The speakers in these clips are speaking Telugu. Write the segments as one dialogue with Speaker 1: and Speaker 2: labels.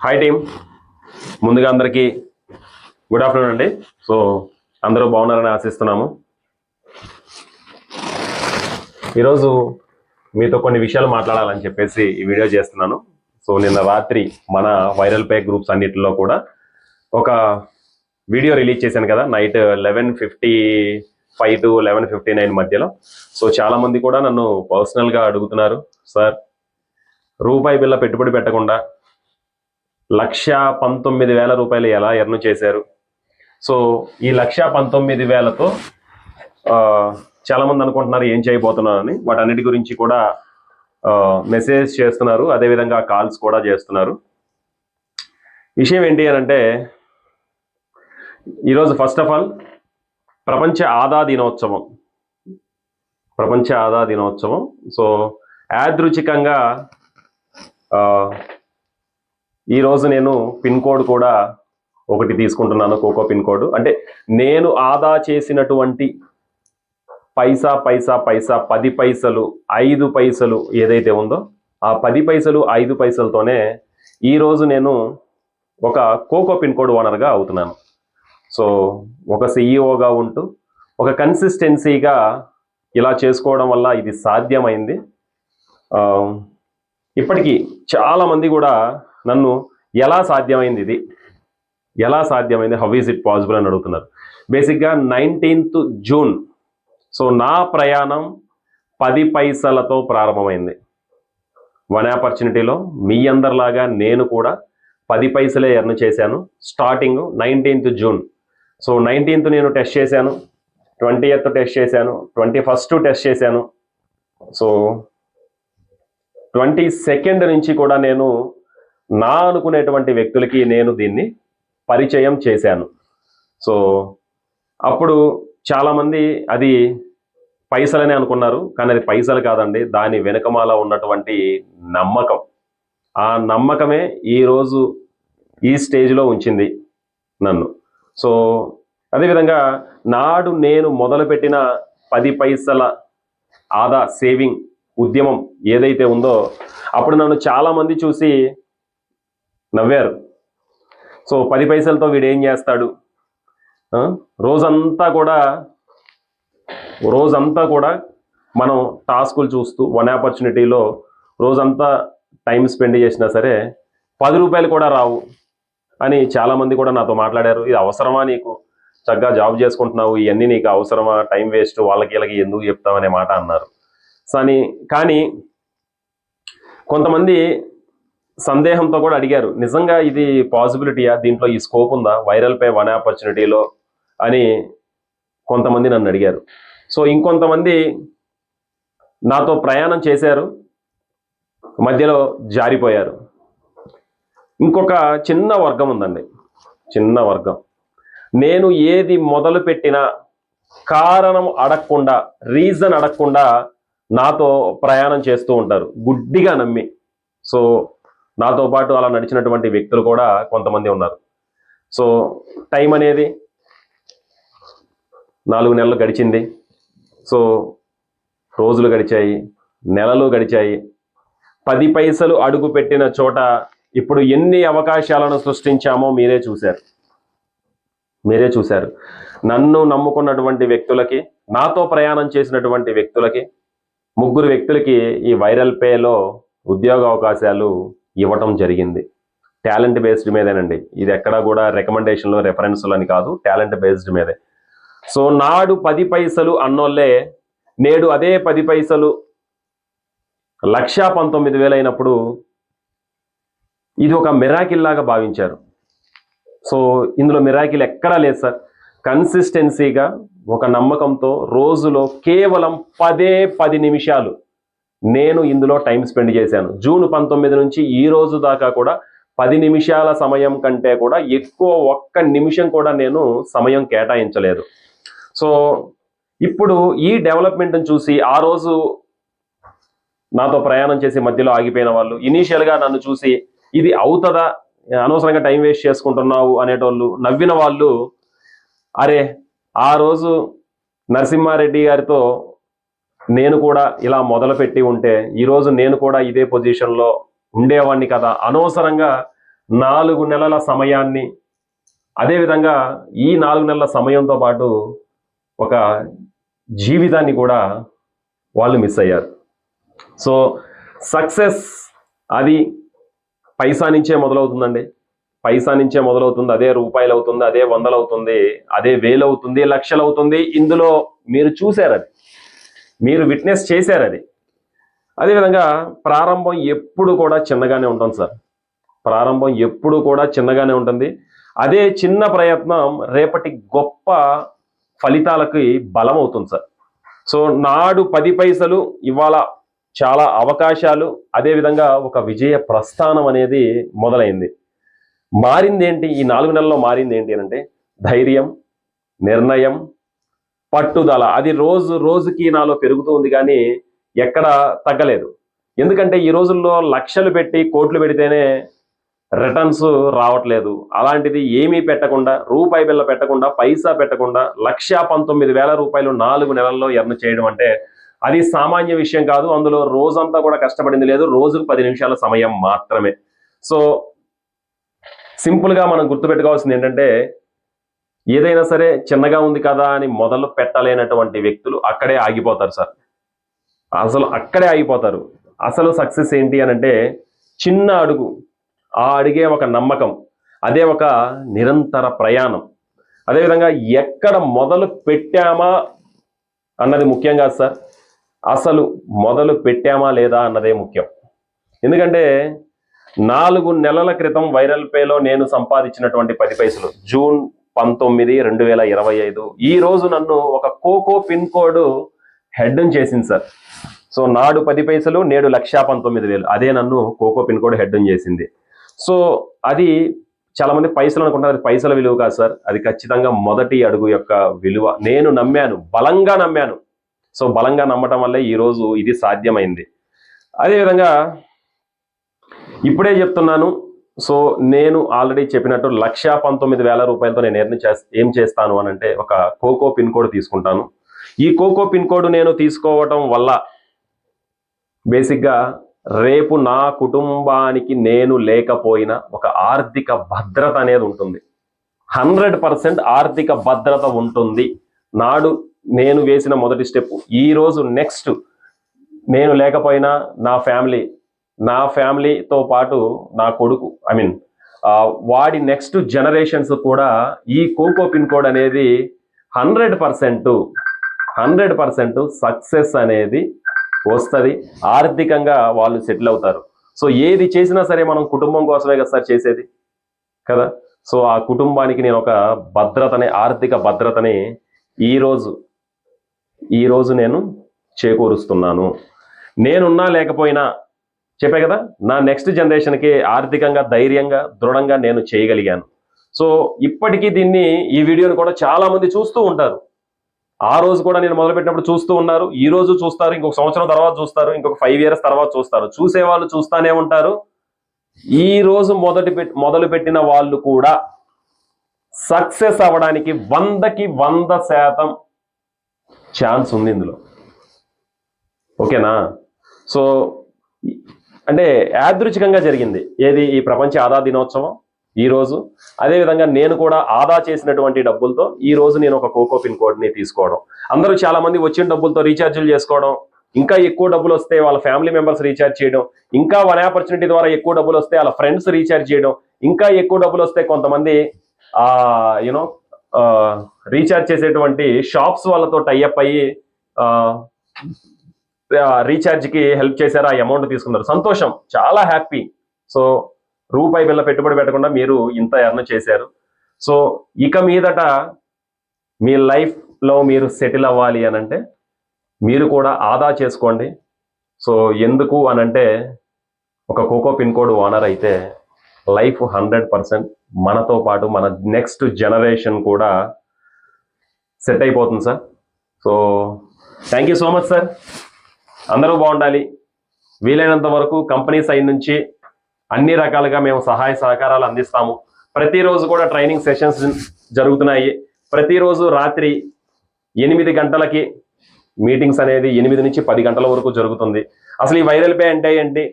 Speaker 1: హాయ్ టీమ్, ముందుగా అందరికీ గుడ్ ఆఫ్టర్నూన్ అండి. సో అందరూ బాగున్నారని ఆశిస్తున్నాము. ఈరోజు మీతో కొన్ని విషయాలు మాట్లాడాలని చెప్పేసి ఈ వీడియో చేస్తున్నాను. సో నిన్న రాత్రి మన వైరల్ పే గ్రూప్స్ అన్నిటిలో కూడా ఒక వీడియో రిలీజ్ చేశాను కదా, నైట్ 11:55 to 11:59 మధ్యలో. సో చాలామంది కూడా నన్ను పర్సనల్గా అడుగుతున్నారు, సార్ రూపాయి బిళ్ళ పెట్టుబడి పెట్టకుండా 1,19,000 రూపాయలు ఎలా ఎర్న్ చేశారు? సో ఈ 1,19,000తో చాలామంది అనుకుంటున్నారు ఏం చేయబోతున్నారని. వాటన్నిటి గురించి కూడా మెసేజ్ చేస్తున్నారు, అదేవిధంగా కాల్స్ కూడా చేస్తున్నారు. విషయం ఏంటి అని అంటే, ఈరోజు ఫస్ట్ ఆఫ్ ఆల్ ప్రపంచ ఆదా దినోత్సవం. సో యాదృచ్ఛికంగా ఈరోజు నేను పిన్ కోడ్ కూడా ఒకటి తీసుకుంటున్నాను, కోకో పిన్ కోడ్. అంటే నేను ఆదా చేసినటువంటి పైసా 10 పైసలు 5 పైసలు ఏదైతే ఉందో ఆ 10 పైసలు 5 పైసలతోనే ఈరోజు నేను ఒక కోకో పిన్ కోడ్ ఓనర్గా అవుతున్నాను. సో ఒక సిఇఓగా ఉంటూ ఒక కన్సిస్టెన్సీగా ఇలా చేసుకోవడం వల్ల ఇది సాధ్యమైంది. ఇప్పటికీ చాలామంది కూడా నన్ను ఎలా సాధ్యమైంది, హౌ ఈజ్ ఇట్ పాసిబుల్ అని అడుగుతున్నారు. బేసిక్గా 19th జూన్, సో నా ప్రయాణం 10 పైసలతో ప్రారంభమైంది. వన్ ఆపర్చునిటీలో మీ అందరిలాగా నేను కూడా 10 పైసలే ఎర్న్ చేశాను. Starting 19th June. So 19th నేను టెస్ట్ చేశాను, 20th టెస్ట్ చేశాను, 21st టెస్ట్ చేశాను. సో 22nd నుంచి కూడా నేను నా అనుకునేటువంటి వ్యక్తులకి నేను దీన్ని పరిచయం చేశాను. సో అప్పుడు చాలామంది అది పైసలనే అనుకున్నారు, కానీ అది పైసలు కాదండి. దాని వెనుకమాల ఉన్నటువంటి నమ్మకం, ఆ నమ్మకమే ఈరోజు ఈ స్టేజ్లో ఉంచింది నన్ను. సో అదేవిధంగా నాడు నేను మొదలుపెట్టిన 10 పైసల ఆదా సేవింగ్ ఉద్యమం ఏదైతే ఉందో, అప్పుడు నన్ను చాలామంది చూసి నవ్వారు. సో 10 పైసలతో వీడు ఏం చేస్తాడు, రోజంతా కూడా మనం టాస్కులు చూస్తూ వన్ ఆపర్చునిటీలో రోజంతా టైం స్పెండ్ చేసినా సరే 10 రూపాయలు కూడా రావు అని చాలామంది కూడా నాతో మాట్లాడారు. ఇది అవసరమా నీకు, చక్కగా జాబ్ చేసుకుంటున్నావు, ఇవన్నీ నీకు అవసరమా, టైం వేస్ట్, వాళ్ళకి వీళ్ళకి ఎందుకు చెప్తామనే మాట అన్నారు. కానీ కొంతమంది సందేహంతో కూడా అడిగారు, నిజంగా ఇది పాసిబిలిటీయా, దీంట్లో ఈ స్కోప్ ఉందా వైరల్ పే వన్ ఆపర్చునిటీలో అని కొంతమంది నన్ను అడిగారు. సో ఇంకొంతమంది నాతో ప్రయాణం చేశారు, మధ్యలో జారిపోయారు. ఇంకొక చిన్న వర్గం ఉందండి, చిన్న వర్గం. నేను ఏది మొదలు పెట్టినా కారణం అడగకుండా, రీజన్ అడగకుండా నాతో ప్రయాణం చేస్తూ ఉంటారు, గుడ్డిగా నమ్మి. సో నాతో పాటు అలా నడిచినటువంటి వ్యక్తులు కూడా కొంతమంది ఉన్నారు. సో టైం అనేది 4 నెలలు గడిచింది. సో రోజులు గడిచాయి, నెలలు గడిచాయి. 10 పైసలు అడుగు పెట్టిన చోట ఇప్పుడు ఎన్ని అవకాశాలను సృష్టించామో మీరే చూశారు. నన్ను నమ్ముకున్నటువంటి వ్యక్తులకి, నాతో ప్రయాణం చేసినటువంటి వ్యక్తులకి, 3 వ్యక్తులకి ఈ వైరల్ పేలో ఉద్యోగ అవకాశాలు ఇవ్వటం జరిగింది. టాలెంట్ బేస్డ్ మీదేనండి, ఇది ఎక్కడా కూడా రికమెండేషన్లో రెఫరెన్స్లు అని కాదు, టాలెంట్ బేస్డ్ మీదే. సో నాడు 10 పైసలు అన్నోళ్ళే నేడు అదే 10 పైసలు 1,19,000 అయినప్పుడు ఇది ఒక మిరాకిల్ లాగా భావించారు. సో ఇందులో మిరాకిల్ ఎక్కడా లేదు సార్. కన్సిస్టెన్సీగా ఒక నమ్మకంతో రోజులో కేవలం 10 నిమిషాలు నేను ఇందులో టైం స్పెండ్ చేశాను. జూన్ 19 నుంచి ఈ రోజు దాకా కూడా 10 నిమిషాల సమయం కంటే కూడా ఎక్కువ, 1 నిమిషం కూడా నేను సమయం కేటాయించలేదు. సో ఇప్పుడు ఈ డెవలప్మెంట్ని చూసి, ఆ రోజు నాతో ప్రయాణం చేసి మధ్యలో ఆగిపోయిన వాళ్ళు, ఇనీషియల్గా నన్ను చూసి ఇది అవుతుందా, అనవసరంగా టైం వేస్ట్ చేసుకుంటున్నావు అనేటోళ్ళు, నవ్విన వాళ్ళు, అరే ఆ రోజు నరసింహారెడ్డి గారితో నేను కూడా ఇలా మొదలుపెట్టి ఉంటే ఈరోజు నేను కూడా ఇదే పొజిషన్లో ఉండేవాడిని కదా, అనవసరంగా 4 నెలల సమయాన్ని, అదేవిధంగా ఈ 4 నెలల సమయంతో పాటు ఒక జీవితాన్ని కూడా వాళ్ళు మిస్ అయ్యారు. సో సక్సెస్ అది పైసా నుంచే మొదలవుతుందండి. పైసా నుంచే మొదలవుతుంది. అదే రూపాయలు అవుతుంది, అదే వందలు అవుతుంది, అదే వేలు అవుతుంది, లక్షలు అవుతుంది. ఇందులో మీరు చూశారు, అది మీరు విట్నెస్ చేశారు. అది అదేవిధంగా ప్రారంభం ఎప్పుడు కూడా చిన్నగానే ఉంటుంది సార్. ప్రారంభం ఎప్పుడు కూడా చిన్నగానే ఉంటుంది. అదే చిన్న ప్రయత్నం రేపటి గొప్ప ఫలితాలకి బలం అవుతుంది సార్. సో నాడు 10 పైసలు, ఇవాళ చాలా అవకాశాలు, అదేవిధంగా ఒక విజయ ప్రస్థానం అనేది మొదలైంది. మారింది ఏంటి? ఈ 4 నెలల్లో మారింది ఏంటి అంటే ధైర్యం, నిర్ణయం, పట్టుదల. అది రోజు రోజుకి నాలో పెరుగుతూ ఉంది, కానీ ఎక్కడ తగ్గలేదు. ఎందుకంటే ఈ రోజుల్లో లక్షలు పెట్టి కోట్లు పెడితేనే రిటర్న్స్ రావట్లేదు. అలాంటిది ఏమీ పెట్టకుండా, రూపాయి బిళ్ళ పెట్టకుండా, పైసా పెట్టకుండా 1,19,000 రూపాయలు 4 నెలల్లో ఎర్న్ చేయడం అంటే అది సామాన్య విషయం కాదు. అందులో రోజంతా కూడా కష్టపడింది లేదు, రోజుకు 10 నిమిషాల సమయం మాత్రమే. సో సింపుల్గా మనం గుర్తుపెట్టుకోవాల్సింది ఏంటంటే, ఏదైనా సరే చిన్నగా ఉంది కదా అని మొదలు పెట్టలేనటువంటి వ్యక్తులు అక్కడే ఆగిపోతారు సార్. అసలు అక్కడే ఆగిపోతారు. అసలు సక్సెస్ ఏంటి అని అంటే చిన్న అడుగు, ఆ అడిగే ఒక నమ్మకం, అదే ఒక నిరంతర ప్రయాణం. అదేవిధంగా ఎక్కడ మొదలు పెట్టామా అన్నది ముఖ్యం కాదు సార్, అసలు మొదలు పెట్టామా లేదా అన్నదే ముఖ్యం. ఎందుకంటే 4 నెలల క్రితం వైరల్ పేలో నేను సంపాదించినటువంటి 10 పైసలు జూన్ 19, 2025 ఈ రోజు నన్ను ఒక కోకో పిన్ కోడ్ హెడ్ చేసింది సార్. సో నాడు 10 పైసలు, నేడు 1,19,000, అదే నన్ను కోకో పిన్ కోడ్ హెడ్ చేసింది. సో అది చాలా మంది పైసలు అనుకుంటారు, అది పైసల విలువ కాదు సార్, అది ఖచ్చితంగా మొదటి అడుగు యొక్క విలువ. నేను నమ్మాను, బలంగా నమ్మాను. సో బలంగా నమ్మటం వల్లే ఈరోజు ఇది సాధ్యమైంది. అదేవిధంగా ఇప్పుడే చెప్తున్నాను. సో నేను ఆల్రెడీ చెప్పినట్టు 1,19,000 రూపాయలతో నేను ఏం చేస్తాను అని అంటే ఒక కోకో పిన్ కోడ్ తీసుకుంటాను. ఈ కోకో పిన్ కోడ్ నేను తీసుకోవటం వల్ల బేసిక్గా రేపు నా కుటుంబానికి నేను లేకపోయినా ఒక ఆర్థిక భద్రత అనేది ఉంటుంది. 100% ఆర్థిక భద్రత ఉంటుంది. నాడు నేను వేసిన మొదటి స్టెప్, ఈరోజు నెక్స్ట్ నేను లేకపోయినా నా ఫ్యామిలీతో పాటు నా కొడుకు, వాడి నెక్స్ట్ జనరేషన్స్ కూడా ఈ కోకో పిన్ కోడ్ అనేది 100% సక్సెస్ అనేది వస్తుంది. ఆర్థికంగా వాళ్ళు సెటిల్ అవుతారు. సో ఏది చేసినా సరే మనం కుటుంబం కోసమే కదా సార్ చేసేది కదా. సో ఆ కుటుంబానికి నేను ఒక భద్రతని, ఆర్థిక భద్రతని ఈరోజు నేను చేకూరుస్తున్నాను. నేనున్నా లేకపోయినా చెప్పే కదా, నా నెక్స్ట్ జనరేషన్కి ఆర్థికంగా, ధైర్యంగా, దృఢంగా నేను చేయగలిగాను. సో ఇప్పటికీ ఈ వీడియోని కూడా చాలా మంది చూస్తూ ఉంటారు. ఆ రోజు కూడా నేను మొదలుపెట్టినప్పుడు చూస్తూ ఉన్నారు, ఈ రోజు చూస్తారు, ఇంకొక సంవత్సరం తర్వాత చూస్తారు, ఇంకొక 5 years తర్వాత చూస్తారు. చూసేవాళ్ళు చూస్తానే ఉంటారు. ఈ రోజు మొదలు పెట్టిన వాళ్ళు కూడా సక్సెస్ అవ్వడానికి 100కి 100% ఛాన్స్ ఉంది ఇందులో. ఓకేనా? సో అంటే యాదృచ్ఛికంగా జరిగింది ఏది, ఈ ప్రపంచ ఆదా దినోత్సవం ఈ రోజు. అదేవిధంగా నేను కూడా ఆదా చేసినటువంటి డబ్బులతో ఈ రోజు నేను ఒక కోకో పిన్ కోడ్ని తీసుకోవడం. అందరూ చాలా మంది వచ్చిన డబ్బులతో రీఛార్జీలు చేసుకోవడం, ఇంకా ఎక్కువ డబ్బులు వస్తే వాళ్ళ ఫ్యామిలీ మెంబర్స్ రీఛార్జ్ చేయడం, ఇంకా వన్ ఆపర్చునిటీ ద్వారా ఎక్కువ డబ్బులు వస్తే వాళ్ళ ఫ్రెండ్స్ రీఛార్జ్ చేయడం, ఇంకా ఎక్కువ డబ్బులు వస్తే కొంతమంది రీఛార్జ్ చేసేటువంటి షాప్స్ వాళ్ళతో టైఅప్ అయ్యి రీఛార్జ్కి హెల్ప్ చేశారు, ఆ అమౌంట్ తీసుకున్నారు. సంతోషం, చాలా హ్యాపీ. సో రూపాయి బిళ్ళ పెట్టుబడి పెట్టకుండా మీరు ఇంత ఎర్న్ చేశారు. సో ఇక మీదట మీ లైఫ్లో మీరు సెటిల్ అవ్వాలి అని అంటే మీరు కూడా ఆదా చేసుకోండి. సో ఎందుకు అనంటే ఒక కోకో పిన్ కోడ్ ఓనర్ అయితే లైఫ్ 100% మనతో పాటు మన నెక్స్ట్ జనరేషన్ కూడా సెట్ అయిపోతుంది sir. So thank you so much sir. అందరూ బాగుండాలి. వీలైనంత వరకు కంపెనీ సైడ్ నుంచి అన్ని రకాలుగా మేము సహాయ సహకారాలు అందిస్తాము. ప్రతిరోజు కూడా ట్రైనింగ్ సెషన్స్ జరుగుతున్నాయి. ప్రతిరోజు రాత్రి 8 గంటలకి మీటింగ్స్ అనేది 8 నుంచి 10 గంటల వరకు జరుగుతుంది. అసలు ఈ వైరల్ పే అంటే ఏంటి,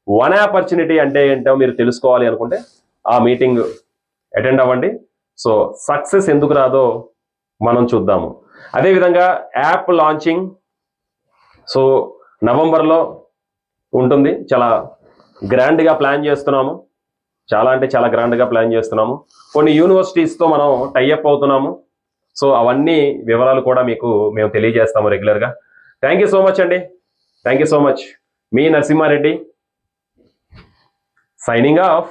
Speaker 1: వన్ ఆపర్చునిటీ అంటే ఏంటో మీరు తెలుసుకోవాలి అనుకుంటే ఆ మీటింగ్ అటెండ్ అవ్వండి. సో సక్సెస్ ఎందుకు రాదో మనం చూద్దాము. అదేవిధంగా యాప్ లాంచింగ్ సో నవంబర్లో ఉంటుంది. చాలా గ్రాండ్గా ప్లాన్ చేస్తున్నాము. చాలా అంటే చాలా గ్రాండ్గా ప్లాన్ చేస్తున్నాము. కొన్ని యూనివర్సిటీస్తో మనం టైఅప్ అవుతున్నాము. సో అవన్నీ వివరాలు కూడా మీకు మేము తెలియజేస్తాము రెగ్యులర్గా. థ్యాంక్ యూ సో మచ్ అండి. Thank you so much. మీ నరసింహారెడ్డి సైనింగ్ ఆఫ్.